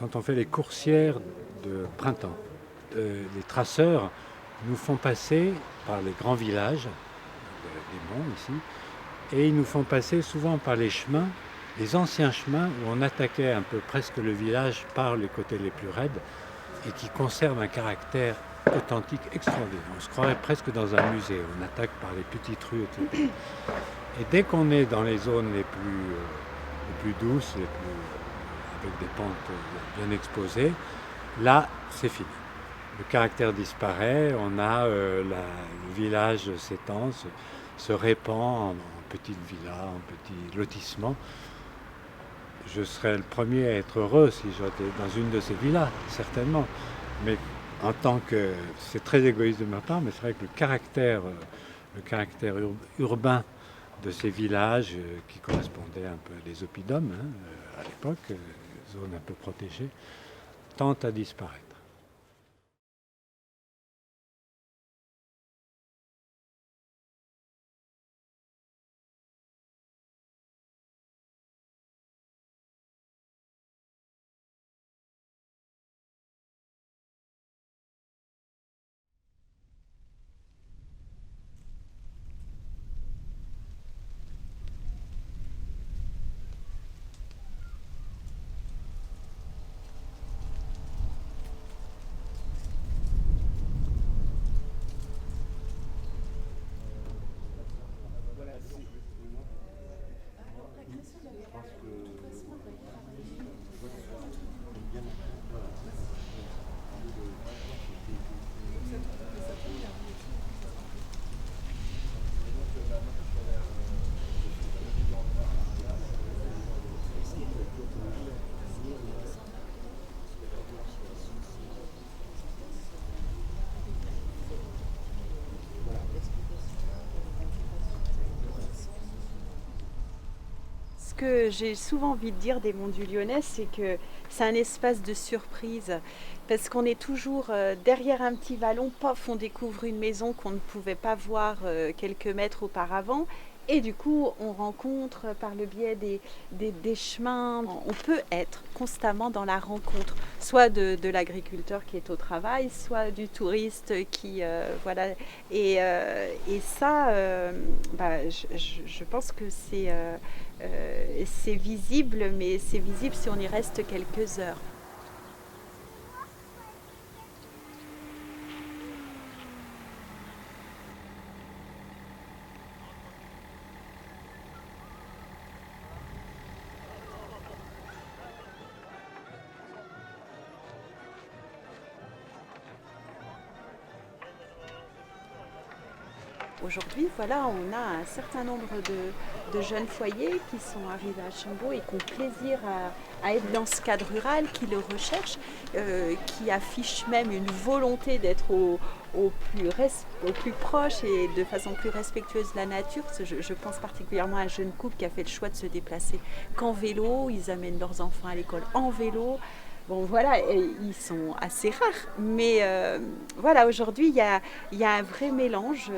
quand on fait les coursières de printemps, les traceurs nous font passer par les grands villages, des monts ici, et ils nous font passer souvent par les chemins, les anciens chemins où on attaquait un peu presque le village par les côtés les plus raides et qui conservent un caractère authentique extraordinaire. On se croirait presque dans un musée, on attaque par les petites rues, etc. Et dès qu'on est dans les zones les plus douces, avec des pentes bien exposées, là, c'est fini. Le caractère disparaît, le village s'étend, se répand en petites villas, en petits lotissements. Je serais le premier à être heureux si j'étais dans une de ces villas, certainement. Mais en tant que... C'est très égoïste de ma part, mais c'est vrai que le caractère urbain de ces villages qui correspondaient un peu à des oppidums, à l'époque, zones un peu protégées, tend à disparaître. Ce que j'ai souvent envie de dire des Monts du Lyonnais, c'est que c'est un espace de surprise. Parce qu'on est toujours derrière un petit vallon, pof, on découvre une maison qu'on ne pouvait pas voir quelques mètres auparavant. Et du coup, on rencontre par le biais des chemins. On peut être constamment dans la rencontre, soit de l'agriculteur qui est au travail, soit du touriste qui... voilà. Et ça, je pense que c'est visible, mais c'est visible si on y reste quelques heures. Aujourd'hui, voilà, on a un certain nombre de jeunes foyers qui sont arrivés à Chambaud et qui ont plaisir à être dans ce cadre rural, qui le recherchent, qui affichent même une volonté d'être au plus proche et de façon plus respectueuse de la nature. Je pense particulièrement à un jeune couple qui a fait le choix de se déplacer qu'en vélo. Ils amènent leurs enfants à l'école en vélo. Bon, voilà, ils sont assez rares, mais voilà, aujourd'hui, il y a un vrai mélange,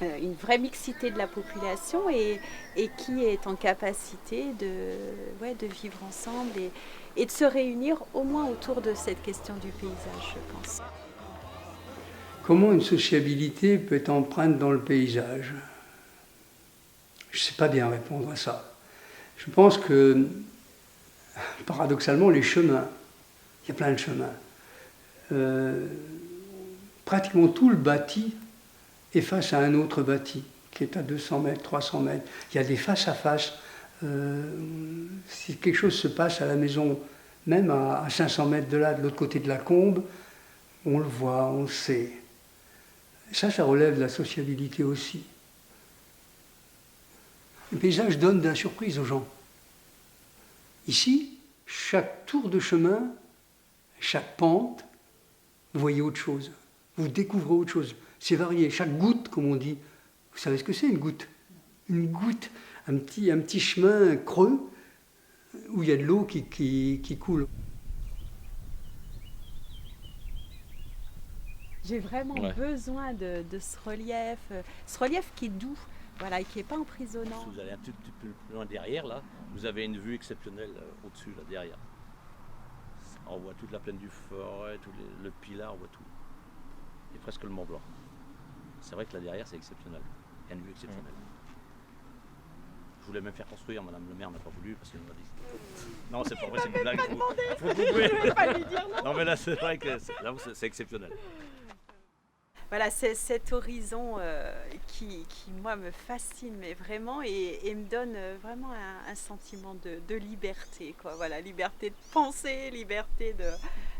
une vraie mixité de la population et qui est en capacité de vivre ensemble et de se réunir au moins autour de cette question du paysage, je pense. Comment une sociabilité peut être empreinte dans le paysage? Je ne sais pas bien répondre à ça. Je pense que, paradoxalement, les chemins, il y a plein de chemins, pratiquement tout le bâti est face à un autre bâti qui est à 200 mètres, 300 mètres. Il y a des face à face. Si quelque chose se passe à la maison, même à 500 mètres de là, de l'autre côté de la combe, on le voit, on le sait. Ça relève de la sociabilité aussi. Le paysage donne de la surprise aux gens. Ici, chaque tour de chemin, chaque pente, vous voyez autre chose. Vous découvrez autre chose. C'est varié. Chaque goutte, comme on dit. Vous savez ce que c'est, une goutte? Une goutte, un petit chemin creux où il y a de l'eau qui coule. J'ai vraiment besoin de ce relief qui est doux, voilà, et qui n'est pas emprisonnant. Si vous allez un tout petit peu plus loin derrière, là, vous avez une vue exceptionnelle au-dessus, là, derrière. On voit toute la plaine du Forêt, le Pilat, on voit tout. Et presque le Mont Blanc. C'est vrai que là derrière, c'est exceptionnel. Il y a une vue exceptionnelle. Je voulais même faire construire, madame le maire n'a pas voulu parce qu'elle m'a dit. Non, c'est pas vrai, c'est une blague. Je vais pas lui dire non. Non, mais là, c'est vrai que c'est exceptionnel. Voilà, c'est cet horizon qui, moi, me fascine, mais vraiment, et me donne vraiment un sentiment de liberté, quoi. Voilà, liberté de penser, liberté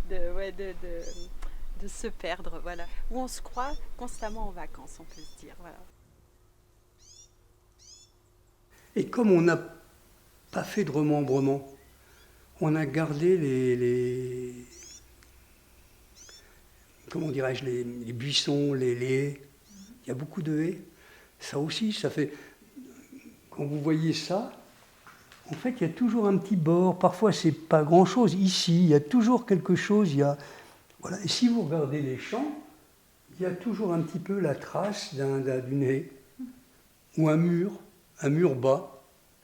de se perdre, voilà. Où on se croit constamment en vacances, on peut se dire, voilà. Et comme on n'a pas fait de remembrement, on a gardé comment dirais-je, les buissons, les haies. Il y a beaucoup de haies. Ça aussi, ça fait... Quand vous voyez ça, en fait, il y a toujours un petit bord. Parfois, c'est pas grand-chose. Ici, il y a toujours quelque chose. Voilà. Et si vous regardez les champs, il y a toujours un petit peu la trace d'une haie ou un mur bas.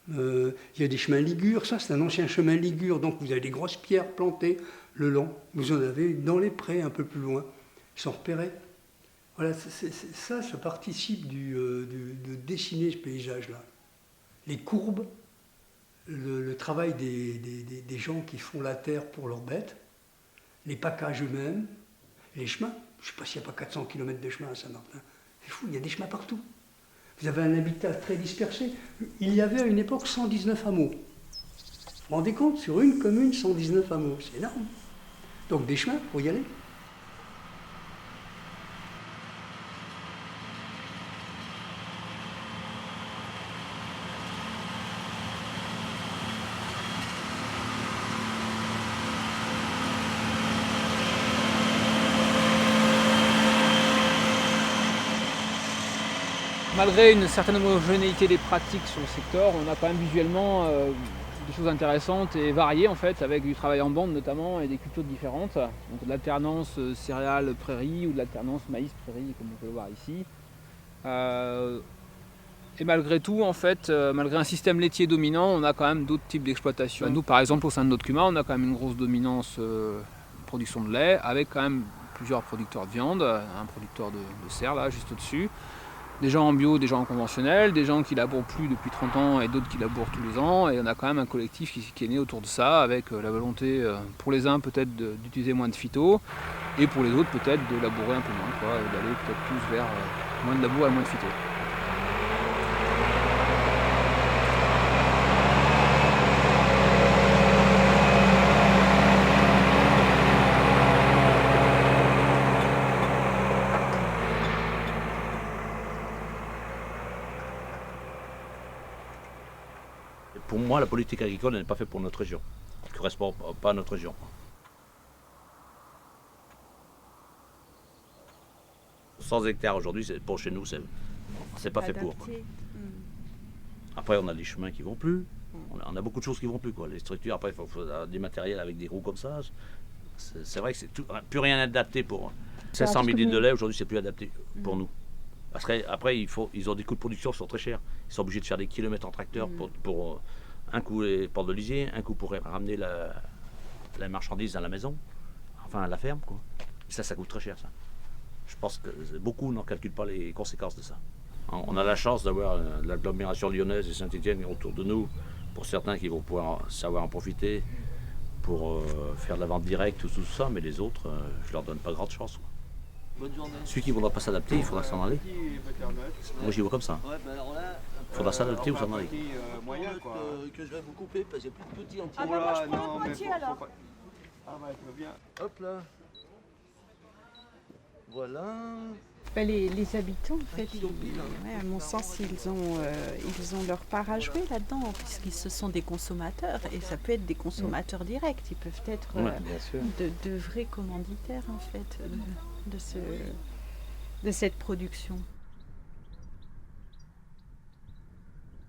Il y a des chemins ligures. Ça, c'est un ancien chemin ligure. Donc, vous avez des grosses pierres plantées le long. Vous en avez dans les prés un peu plus loin. Ils sont repérés. Voilà, ça participe de dessiner ce paysage-là. Les courbes, le travail des gens qui font la terre pour leurs bêtes, les packages eux-mêmes, les chemins. Je ne sais pas s'il n'y a pas 400 km de chemin à Saint-Martin. C'est fou, il y a des chemins partout. Vous avez un habitat très dispersé. Il y avait à une époque 119 hameaux. Vous vous rendez compte, sur une commune, 119 hameaux. C'est énorme. Donc des chemins pour y aller. Malgré une certaine homogénéité des pratiques sur le secteur, on a quand même visuellement des choses intéressantes et variées en fait, avec du travail en bande notamment et des cultures différentes. Donc de l'alternance céréales-prairies ou de l'alternance maïs-prairies comme on peut le voir ici. Et malgré tout, en fait, malgré un système laitier dominant, on a quand même d'autres types d'exploitation. Nous, par exemple, au sein de notre CUMA, on a quand même une grosse dominance production de lait, avec quand même plusieurs producteurs de viande, un producteur de cerf là, juste au-dessus. Des gens en bio, des gens en conventionnel, des gens qui labourent plus depuis 30 ans et d'autres qui labourent tous les ans. Et on a quand même un collectif qui est né autour de ça, avec la volonté, pour les uns peut-être d'utiliser moins de phyto, et pour les autres peut-être de labourer un peu moins, quoi, et d'aller peut-être plus vers moins de labour et moins de phyto. Pour moi, la politique agricole n'est pas faite pour notre région. Elle ne correspond pas à notre région. « 100 hectares aujourd'hui, pour chez nous, c'est pas fait pour. Après, on a des chemins qui ne vont plus. On a beaucoup de choses qui ne vont plus. Quoi. Les structures, après, il faut des matériels avec des roues comme ça. C'est vrai que c'est plus rien adapté pour 500 000 litres de lait. Aujourd'hui, c'est plus adapté pour nous. Parce qu'après, ils ont des coûts de production qui sont très chers. Ils sont obligés de faire des kilomètres en tracteur pour un coup les portes de lisier, un coup pour ramener la marchandise à la maison, enfin à la ferme. Quoi. Et ça coûte très cher, ça. Je pense que beaucoup n'en calculent pas les conséquences de ça. On a la chance d'avoir l'agglomération lyonnaise et Saint-Étienne autour de nous, pour certains qui vont pouvoir savoir en profiter pour faire de la vente directe ou tout ça, mais les autres, je leur donne pas grande chance. Quoi. Bonne journée. Celui qui ne voudra pas s'adapter, il faudra s'en aller. Moi j'y vois comme ça. Il faudra s'adapter ou s'en aller. Que je vais vous couper parce qu'il y a plus de petits en Ah bah moi je prends la moitié alors. Ah bah je veux bien. Hop là. Voilà. Bah, les habitants, en fait, à mon sens, ils ont leur part à jouer là-dedans, puisqu'ils ce sont des consommateurs, et ça peut être des consommateurs directs, ils peuvent être de vrais commanditaires, en fait, de cette production.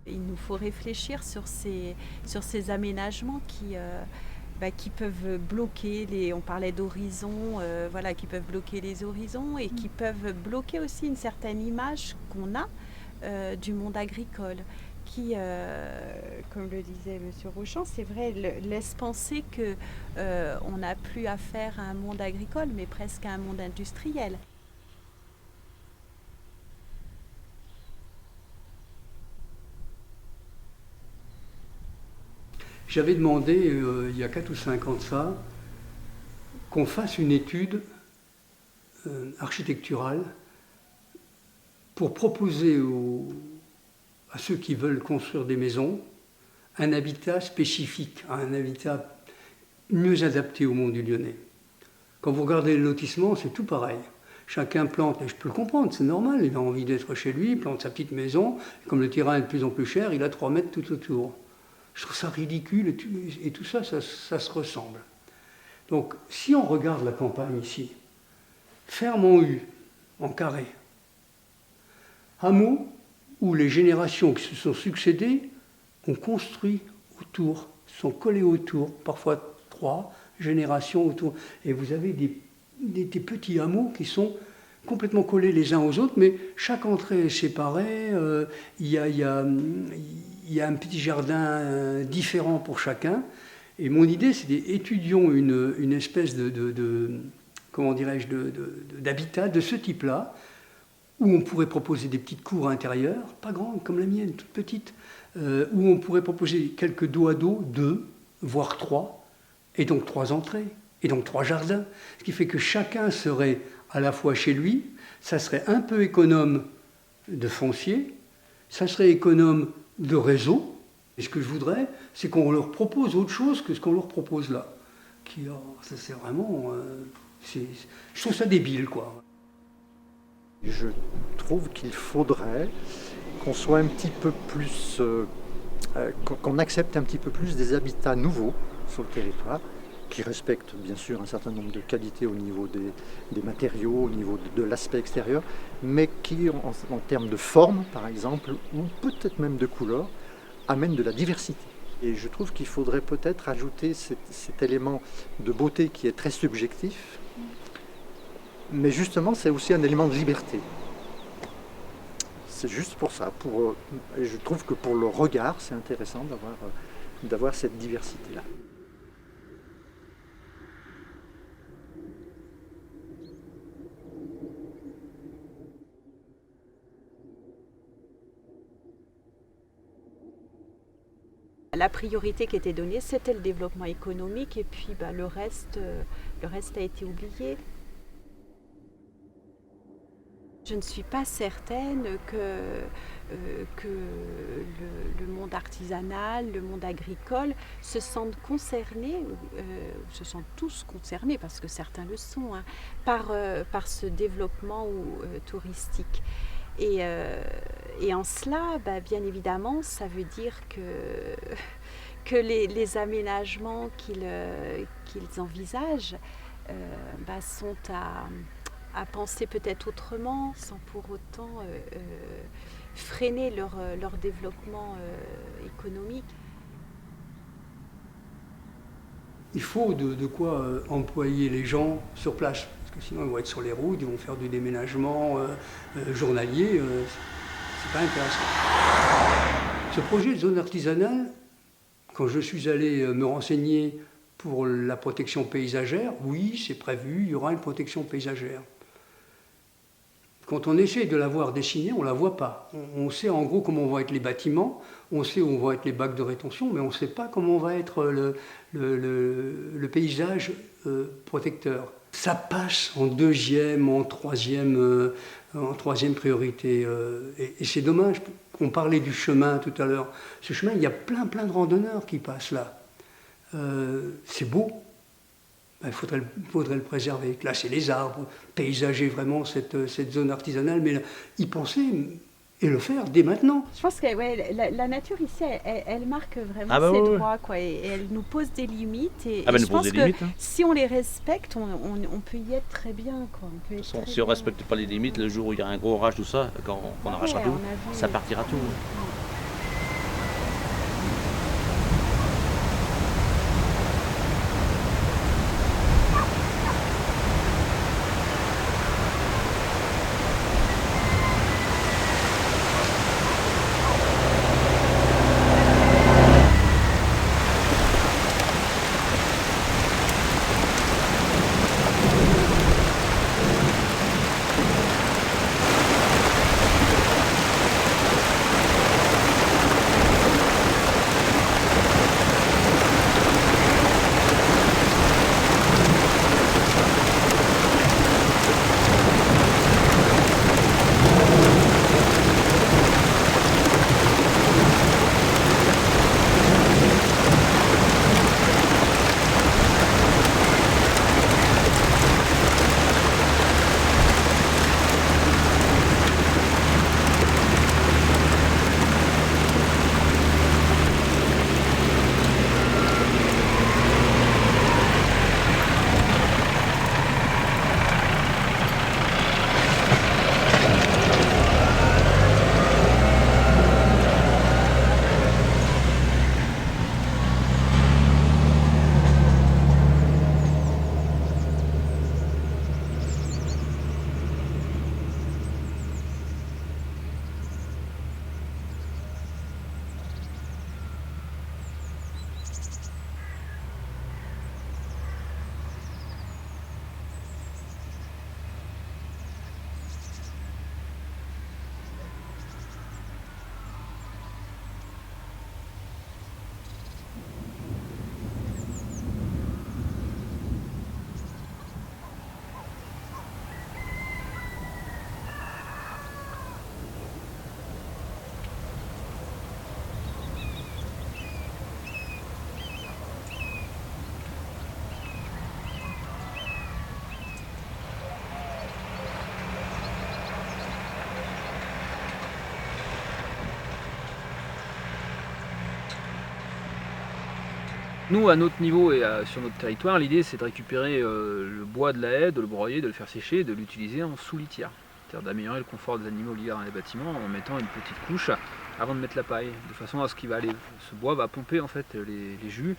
Il nous faut réfléchir sur ces aménagements qui peuvent bloquer on parlait d'horizons, qui peuvent bloquer les horizons et qui peuvent bloquer aussi une certaine image qu'on a du monde agricole, qui, comme le disait M. Rochant, c'est vrai, laisse penser qu'on n'a plus affaire à un monde agricole, mais presque à un monde industriel. J'avais demandé, il y a 4 ou 5 ans de ça, qu'on fasse une étude architecturale pour proposer à ceux qui veulent construire des maisons un habitat spécifique, un habitat mieux adapté au monde du Lyonnais. Quand vous regardez le lotissement, c'est tout pareil. Chacun plante, et je peux le comprendre, c'est normal, il a envie d'être chez lui, il plante sa petite maison, comme le terrain est de plus en plus cher, il a 3 mètres tout autour. Je trouve ça ridicule, et tout ça, ça se ressemble. Donc, si on regarde la campagne ici, ferme en U, en carré, hameau où les générations qui se sont succédées ont construit autour, sont collées autour, parfois 3 générations autour. Et vous avez des petits hameaux qui sont complètement collés les uns aux autres, mais chaque entrée est séparée, il y a un petit jardin différent pour chacun. Et mon idée, c'est d'étudier une espèce comment dirais-je, d'habitat de ce type-là, où on pourrait proposer des petites cours intérieures, pas grandes comme la mienne, toutes petites, où on pourrait proposer quelques dos à dos, 2, voire 3, et donc 3 entrées, et donc 3 jardins. Ce qui fait que chacun serait à la fois chez lui, ça serait un peu économe de foncier, ça serait économe de réseau. Et ce que je voudrais, c'est qu'on leur propose autre chose que ce qu'on leur propose là. Ça c'est vraiment... je trouve ça débile, quoi. Je trouve qu'il faudrait qu'on soit un petit peu plus... qu'on accepte un petit peu plus des habitats nouveaux sur le territoire, qui respectent bien sûr un certain nombre de qualités au niveau des matériaux, au niveau de l'aspect extérieur, mais qui, en termes de forme, par exemple, ou peut-être même de couleur, amènent de la diversité. Et je trouve qu'il faudrait peut-être ajouter cet élément de beauté qui est très subjectif, mais justement, c'est aussi un élément de liberté. C'est juste pour ça. Et je trouve que pour le regard, c'est intéressant d'avoir cette diversité-là. La priorité qui était donnée, c'était le développement économique, et puis le reste a été oublié. Je ne suis pas certaine que le monde artisanal, le monde agricole se sentent concernés, se sentent tous concernés, parce que certains le sont, hein, par ce développement touristique. Et en cela, bien évidemment, ça veut dire que les aménagements qu'ils envisagent sont à penser peut-être autrement, sans pour autant freiner leur développement économique. Il faut de quoi employer les gens sur place. Sinon, ils vont être sur les routes, ils vont faire du déménagement journalier. C'est pas intéressant. Ce projet de zone artisanale, quand je suis allé me renseigner pour la protection paysagère, oui, c'est prévu, il y aura une protection paysagère. Quand on essaie de la voir dessinée, on ne la voit pas. On sait en gros comment vont être les bâtiments, on sait où vont être les bacs de rétention, mais on ne sait pas comment va être le paysage protecteur. Ça passe en 2e, en 3e priorité. Et c'est dommage. On parlait du chemin tout à l'heure. Ce chemin, il y a plein de randonneurs qui passent là. C'est beau. Il faudrait le préserver, classer les arbres, paysager vraiment cette zone artisanale, mais y penser et le faire dès maintenant. Je pense que la nature ici, elle marque vraiment ses droits, quoi, et elle nous pose des limites. Et je pense que si on les respecte, on peut y être très bien, quoi. De toute façon, si on ne respecte pas les limites, le jour où il y a un gros orage, tout ça, quand on arrachera tout, ça partira tout. Nous, à notre niveau et sur notre territoire, l'idée c'est de récupérer le bois de la haie, de le broyer, de le faire sécher et de l'utiliser en sous-litière. C'est-à-dire d'améliorer le confort des animaux l'hiver dans les bâtiments en mettant une petite couche avant de mettre la paille, de façon à ce ce bois va pomper en fait les jus,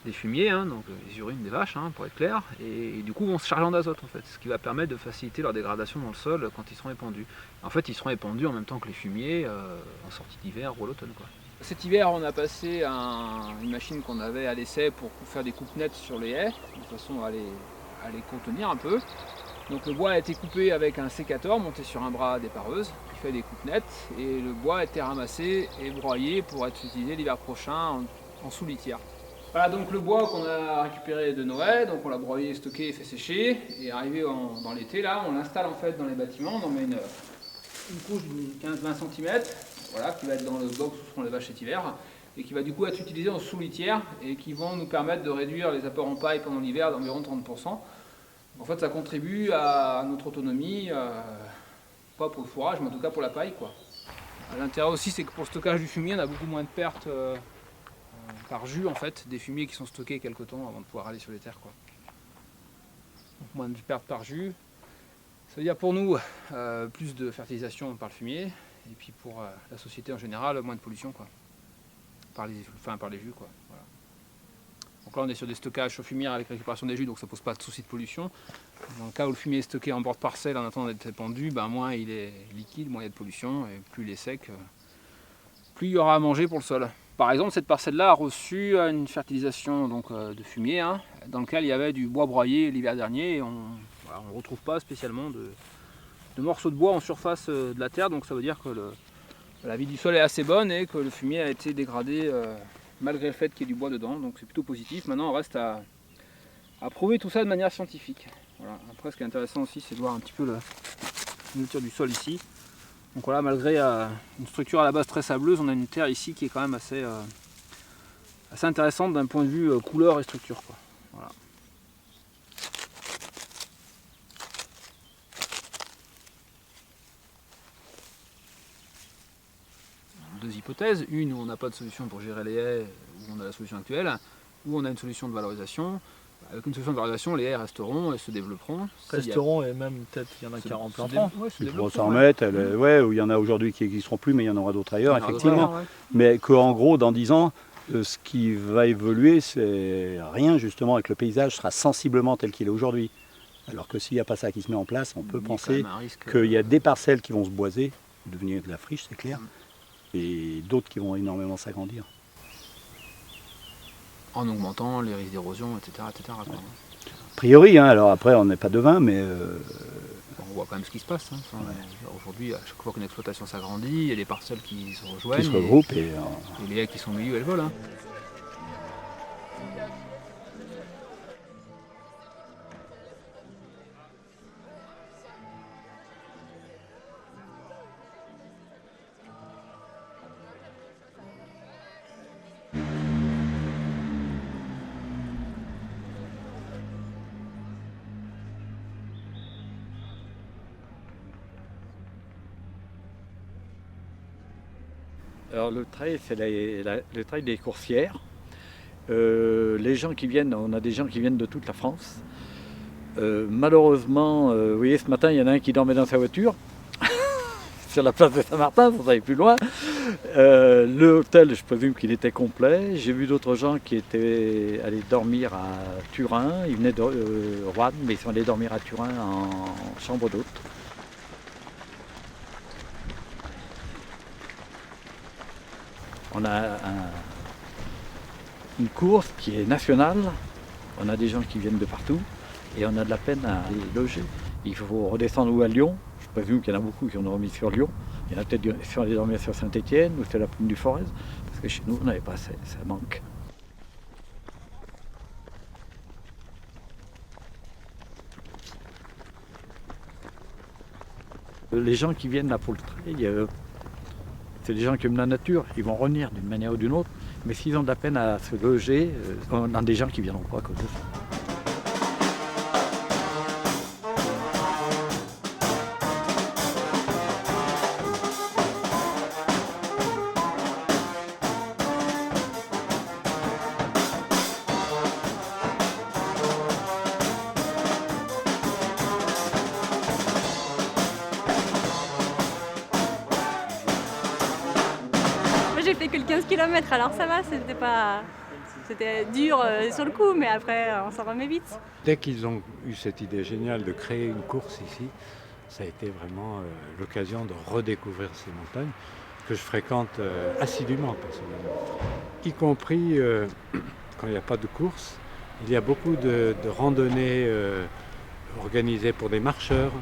les fumiers, hein, donc les urines des vaches pour être clair, et du coup vont se charger en azote en fait, ce qui va permettre de faciliter leur dégradation dans le sol quand ils seront épandus. En fait ils seront épandus en même temps que les fumiers en sortie d'hiver ou à l'automne. Cet hiver on a passé une machine qu'on avait à l'essai pour faire des coupes nettes sur les haies, de façon à les contenir un peu. Donc le bois a été coupé avec un sécateur monté sur un bras d'épareuse qui fait des coupes nettes et le bois a été ramassé et broyé pour être utilisé l'hiver prochain en sous-litière. Voilà donc le bois qu'on a récupéré de Noël, donc on l'a broyé, stocké, fait sécher et arrivé dans l'été là, on l'installe en fait dans les bâtiments, on met une couche de 15-20 cm voilà, qui va être dans le box où seront les vaches cet hiver et qui va du coup être utilisé en sous-litière et qui vont nous permettre de réduire les apports en paille pendant l'hiver d'environ 30%. En fait, ça contribue à notre autonomie, pas pour le fourrage, mais en tout cas pour la paille. L'intérêt aussi, c'est que pour le stockage du fumier, on a beaucoup moins de pertes par jus, en fait, des fumiers qui sont stockés quelque temps avant de pouvoir aller sur les terres. Donc, moins de pertes par jus. Ça veut dire pour nous, plus de fertilisation par le fumier, et puis pour la société en général, moins de pollution par les jus. Voilà. Donc là on est sur des stockages sur fumière avec récupération des jus, donc ça ne pose pas de souci de pollution. Dans le cas où le fumier est stocké en bord de parcelle en attendant d'être épandu, moins il est liquide, moins il y a de pollution, et plus il est sec, plus il y aura à manger pour le sol. Par exemple, cette parcelle-là a reçu une fertilisation de fumier, dans lequel il y avait du bois broyé l'hiver dernier, et on ne retrouve pas spécialement de morceaux de bois en surface de la terre, donc ça veut dire que la vie du sol est assez bonne et que le fumier a été dégradé malgré le fait qu'il y ait du bois dedans, donc c'est plutôt positif. Maintenant on reste à prouver tout ça de manière scientifique. Voilà. Après ce qui est intéressant aussi c'est de voir un petit peu la nature du sol ici. Donc voilà, malgré une structure à la base très sableuse, on a une terre ici qui est quand même assez intéressante d'un point de vue couleur et structure. Voilà. Deux hypothèses, une où on n'a pas de solution pour gérer les haies, où on a la solution actuelle, où on a une solution de valorisation. Avec une solution de valorisation, les haies resteront et se développeront. Resteront et même peut-être il y en a qui replanteront. Ils pourront s'en remettre, où il y en a aujourd'hui qui ne seront plus, mais il y en aura d'autres ailleurs, effectivement. Mais qu'en gros, dans 10 ans, ce qui va évoluer, c'est rien justement, avec le paysage sera sensiblement tel qu'il est aujourd'hui. Alors que s'il n'y a pas ça qui se met en place, on peut penser qu'il y a des parcelles qui vont se boiser, devenir de la friche, c'est clair. Et d'autres qui vont énormément s'agrandir. En augmentant les risques d'érosion, etc. A priori, alors après on n'est pas devin, mais... On voit quand même ce qui se passe. Aujourd'hui, à chaque fois qu'une exploitation s'agrandit, il y a des parcelles qui se rejoignent. Qui se regroupent et les haies qui sont au milieu, elles volent. Alors le trail, c'est le trail des coursières. Les gens qui viennent, on a des gens qui viennent de toute la France. Malheureusement, vous voyez, ce matin, il y en a un qui dormait dans sa voiture, sur la place de Saint-Martin, sans aller plus loin. L'hôtel, je présume qu'il était complet. J'ai vu d'autres gens qui étaient allés dormir à Turin. Ils venaient de Roanne, mais ils sont allés dormir à Turin en chambre d'hôte. On a une course qui est nationale, on a des gens qui viennent de partout et on a de la peine à les loger. Il faut redescendre ou à Lyon, je présume qu'il y en a beaucoup qui ont dormi sur Lyon, il y en a peut-être qui sont allés dormir sur Saint-Étienne ou sur la plaine du Forez, parce que chez nous on n'avait pas assez, ça manque. Les gens qui viennent là pour le trail, c'est des gens qui aiment la nature, ils vont revenir d'une manière ou d'une autre, mais s'ils ont de la peine à se loger, on a des gens qui ne viendront pas à cause de ça. fait le 15 km, alors ça va, c'était dur sur le coup, mais après on s'en remet vite. Dès qu'ils ont eu cette idée géniale de créer une course ici, ça a été vraiment l'occasion de redécouvrir ces montagnes que je fréquente assidûment personnellement. Y compris quand il n'y a pas de course, il y a beaucoup de randonnées organisées pour des marcheurs.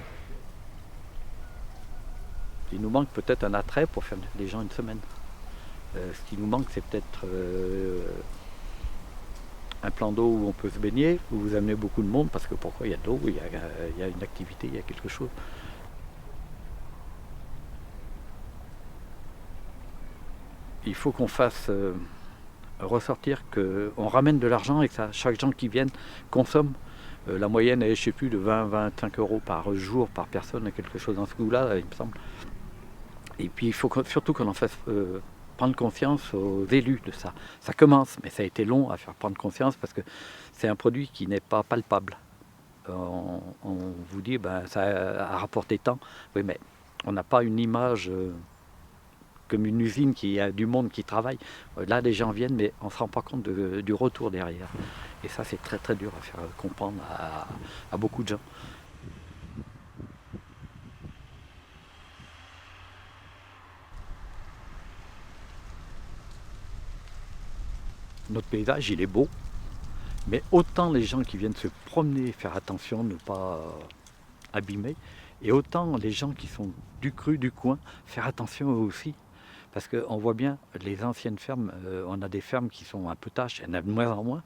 Il nous manque peut-être un attrait pour faire les gens une semaine. Ce qui nous manque, c'est peut-être un plan d'eau où on peut se baigner, où vous amenez beaucoup de monde, parce que pourquoi il y a de l'eau, il y a une activité, il y a quelque chose. Il faut qu'on fasse ressortir qu'on ramène de l'argent et que chaque gens qui viennent consomme. La moyenne est, je ne sais plus, de 20-25 euros par jour, par personne, quelque chose dans ce goût-là, il me semble. Et puis il faut surtout qu'on en fasse prendre conscience aux élus de ça. Ça commence, mais ça a été long à faire prendre conscience parce que c'est un produit qui n'est pas palpable. On vous dit, ça a rapporté tant. Oui, mais on n'a pas une image comme une usine qui a du monde qui travaille. Là, les gens viennent, mais on ne se rend pas compte du retour derrière. Et ça, c'est très très dur à faire comprendre à beaucoup de gens. Notre paysage, il est beau, mais autant les gens qui viennent se promener, faire attention, ne pas abîmer, et autant les gens qui sont du cru, du coin, faire attention eux aussi. Parce qu'on voit bien, les anciennes fermes, on a des fermes qui sont un peu tâches, il y en a de moins en moins,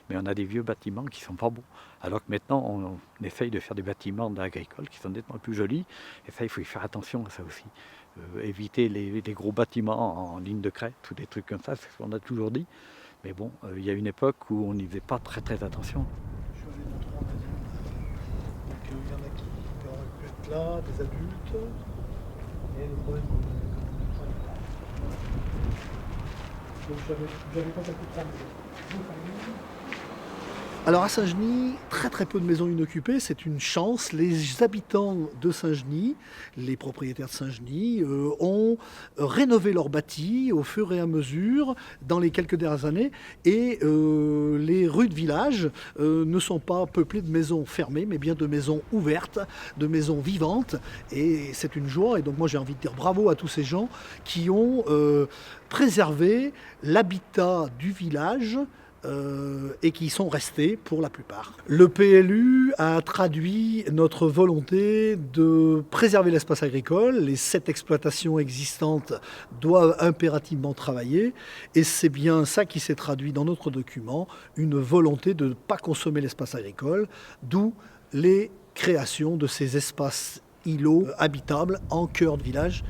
mais on a des vieux bâtiments qui ne sont pas beaux. Alors que maintenant, on essaye de faire des bâtiments agricoles qui sont nettement plus jolis, et ça, il faut y faire attention à ça aussi. Éviter les gros bâtiments en ligne de crête, ou des trucs comme ça, c'est ce qu'on a toujours dit. Mais bon, il y a une époque où on n'y faisait pas très très attention. Je suis allé dans 3 magasins. Donc il y en a qui auraient pu être là, des adultes. Et le problème qu'on a. Donc j'avais contacté 3 maisons. Alors à Saint-Genis, très très peu de maisons inoccupées, c'est une chance. Les habitants de Saint-Genis, les propriétaires de Saint-Genis, ont rénové leur bâti au fur et à mesure dans les quelques dernières années. Et les rues de village ne sont pas peuplées de maisons fermées, mais bien de maisons ouvertes, de maisons vivantes. Et c'est une joie. Et donc moi j'ai envie de dire bravo à tous ces gens qui ont préservé l'habitat du village, et qui sont restés pour la plupart. Le PLU a traduit notre volonté de préserver l'espace agricole. Les 7 exploitations existantes doivent impérativement travailler et c'est bien ça qui s'est traduit dans notre document, une volonté de ne pas consommer l'espace agricole, d'où les créations de ces espaces îlots habitables en cœur de village.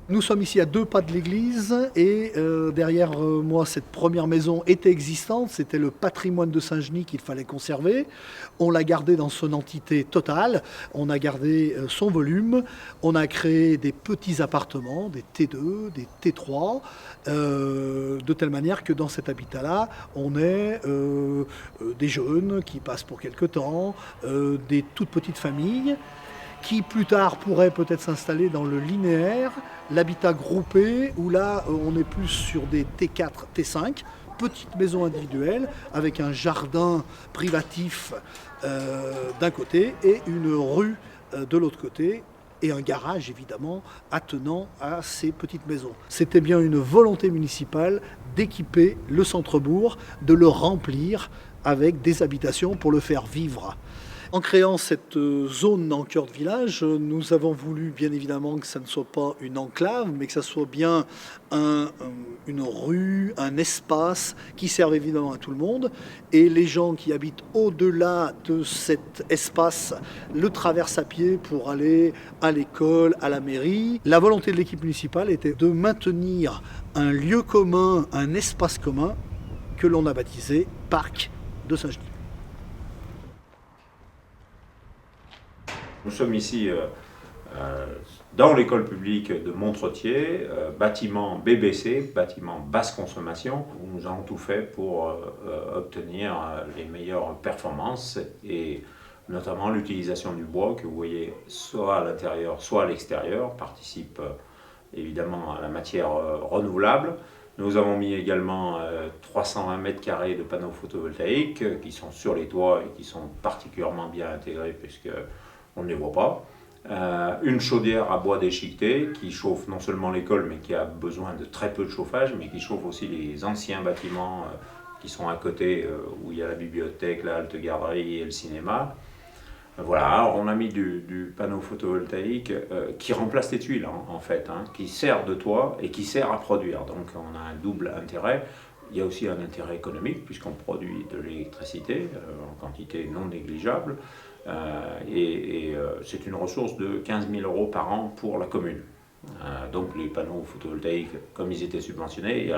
Nous sommes ici à 2 pas de l'église et derrière moi, cette première maison était existante. C'était le patrimoine de Saint-Genis qu'il fallait conserver. On l'a gardé dans son entité totale. On a gardé son volume. On a créé des petits appartements, des T2, des T3, de telle manière que dans cet habitat-là, on ait des jeunes qui passent pour quelque temps, des toutes petites familles, qui plus tard pourrait peut-être s'installer dans le linéaire, l'habitat groupé, où là on est plus sur des T4, T5, petites maisons individuelles, avec un jardin privatif d'un côté et une rue de l'autre côté, et un garage évidemment attenant à ces petites maisons. C'était bien une volonté municipale d'équiper le centre-bourg, de le remplir avec des habitations pour le faire vivre. En créant cette zone en cœur de village, nous avons voulu bien évidemment que ça ne soit pas une enclave, mais que ça soit bien une rue, un espace qui serve évidemment à tout le monde. Et les gens qui habitent au-delà de cet espace le traversent à pied pour aller à l'école, à la mairie. La volonté de l'équipe municipale était de maintenir un lieu commun, un espace commun que l'on a baptisé Parc de Saint-Genis. Nous sommes ici dans l'école publique de Montretier, bâtiment BBC, bâtiment basse consommation, où nous avons tout fait pour obtenir les meilleures performances et notamment l'utilisation du bois que vous voyez soit à l'intérieur, soit à l'extérieur, participe évidemment à la matière renouvelable. Nous avons mis également 320 mètres carrés de panneaux photovoltaïques qui sont sur les toits et qui sont particulièrement bien intégrés puisqu'on ne les voit pas. Une chaudière à bois déchiqueté qui chauffe non seulement l'école mais qui a besoin de très peu de chauffage mais qui chauffe aussi les anciens bâtiments qui sont à côté où il y a la bibliothèque, la halte garderie et le cinéma. Voilà, alors on a mis du panneau photovoltaïque qui remplace les tuiles en fait, qui sert de toit et qui sert à produire. Donc on a un double intérêt. Il y a aussi un intérêt économique puisqu'on produit de l'électricité en quantité non négligeable. C'est une ressource de 15 000 € par an pour la commune. Donc les panneaux photovoltaïques, comme ils étaient subventionnés,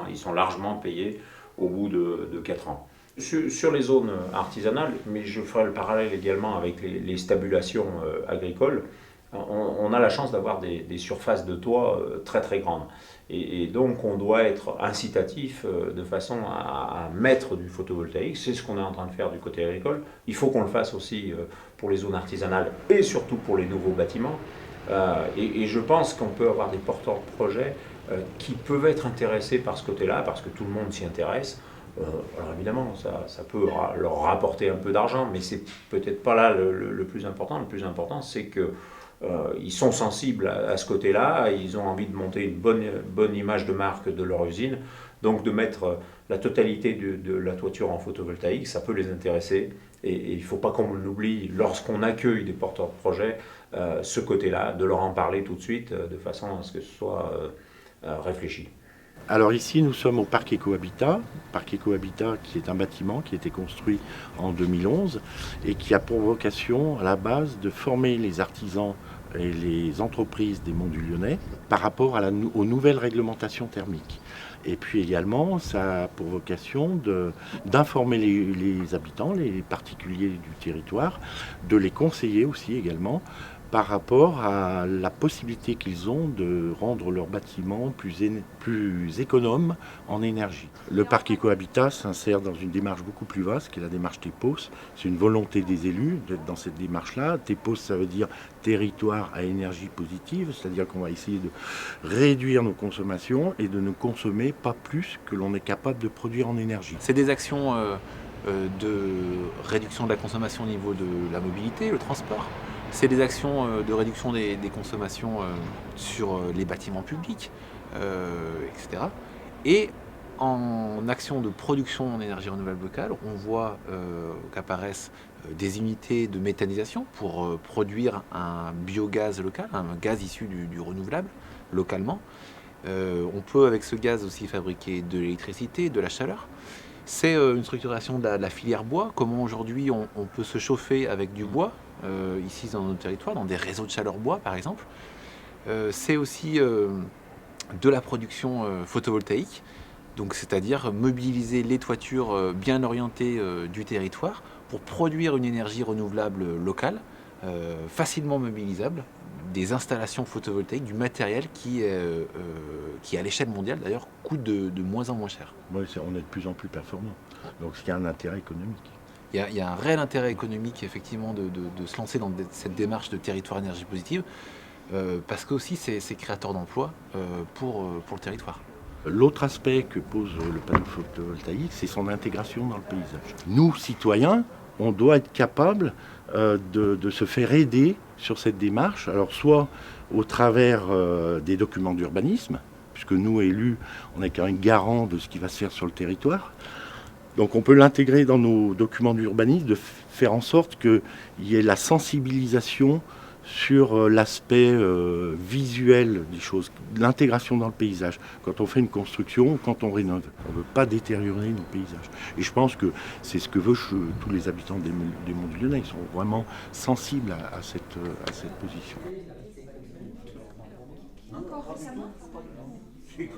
ils sont largement payés au bout de 4 ans. Sur les zones artisanales, mais je ferai le parallèle également avec les stabulations agricoles, on a la chance d'avoir des surfaces de toit très très grandes. Et donc on doit être incitatif de façon à mettre du photovoltaïque. C'est ce qu'on est en train de faire du côté agricole. Il faut qu'on le fasse aussi pour les zones artisanales et surtout pour les nouveaux bâtiments. Et je pense qu'on peut avoir des porteurs de projets qui peuvent être intéressés par ce côté-là, parce que tout le monde s'y intéresse. Alors évidemment, ça peut leur rapporter un peu d'argent, mais c'est peut-être pas là le plus important. Le plus important, c'est qu'ils sont sensibles à ce côté-là, ils ont envie de monter une bonne image de marque de leur usine. Donc de mettre la totalité de la toiture en photovoltaïque, ça peut les intéresser. Et il ne faut pas qu'on l'oublie lorsqu'on accueille des porteurs de projets, ce côté-là, de leur en parler tout de suite, de façon à ce que ce soit réfléchi. Alors ici, nous sommes au Parc Ecohabitat. Parc Ecohabitat qui est un bâtiment qui a été construit en 2011 et qui a pour vocation à la base de former les artisans et les entreprises des Monts du Lyonnais par rapport aux nouvelles réglementations thermiques. Et puis également, ça a pour vocation d'informer les habitants, les particuliers du territoire, de les conseiller aussi également par rapport à la possibilité qu'ils ont de rendre leurs bâtiments plus économes en énergie. Le parc Ecohabitat s'insère dans une démarche beaucoup plus vaste, qui est la démarche TEPOS. C'est une volonté des élus d'être dans cette démarche-là. TEPOS, ça veut dire territoire à énergie positive, c'est-à-dire qu'on va essayer de réduire nos consommations et de ne consommer pas plus que l'on est capable de produire en énergie. C'est des actions de réduction de la consommation au niveau de la mobilité, le transport. C'est des actions de réduction des consommations sur les bâtiments publics, etc. Et en action de production en énergie renouvelable locale, on voit qu'apparaissent des unités de méthanisation pour produire un biogaz local, un gaz issu du renouvelable localement. On peut avec ce gaz aussi fabriquer de l'électricité, de la chaleur. C'est une structuration de la filière bois, comment aujourd'hui on peut se chauffer avec du bois, ici dans notre territoire, dans des réseaux de chaleur bois par exemple. C'est aussi de la production photovoltaïque, donc c'est-à-dire mobiliser les toitures bien orientées du territoire pour produire une énergie renouvelable locale, facilement mobilisable, des installations photovoltaïques, du matériel qui à l'échelle mondiale d'ailleurs coûte de moins en moins cher. Oui, on est de plus en plus performant, donc il y a un intérêt économique. Il y a un réel intérêt économique effectivement de se lancer dans cette démarche de territoire énergie positive, parce que aussi c'est créateur d'emplois pour le territoire. L'autre aspect que pose le panneau photovoltaïque, c'est son intégration dans le paysage. Nous, citoyens, on doit être capable de se faire aider sur cette démarche, alors soit au travers des documents d'urbanisme, puisque nous, élus, on est quand même garant de ce qui va se faire sur le territoire. Donc on peut l'intégrer dans nos documents d'urbanisme, de faire en sorte qu'il y ait la sensibilisation sur l'aspect visuel des choses, l'intégration dans le paysage, quand on fait une construction, quand on rénove. On ne veut pas détériorer nos paysages. Et je pense que c'est ce que veulent tous les habitants des Monts du Lyonnais. Ils sont vraiment sensibles à cette position. Encore récemment ? C'est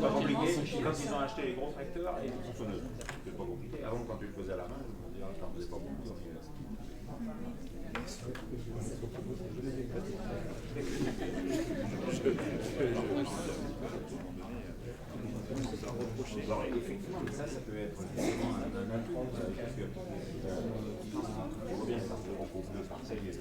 pas compliqué. Quand ils ont acheté les gros tracteurs et les tronçonneuses, c'est pas compliqué. Avant, quand tu le faisais à la main, on dirait que t'en faisais pas beaucoup. Alors, effectivement, mais ça peut être un intrant, parce que je vois bien ça se recouvre de parcelles et de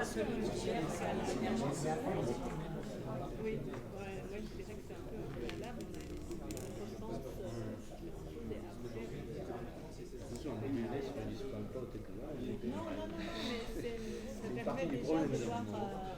Non, mais ça permet déjà de voir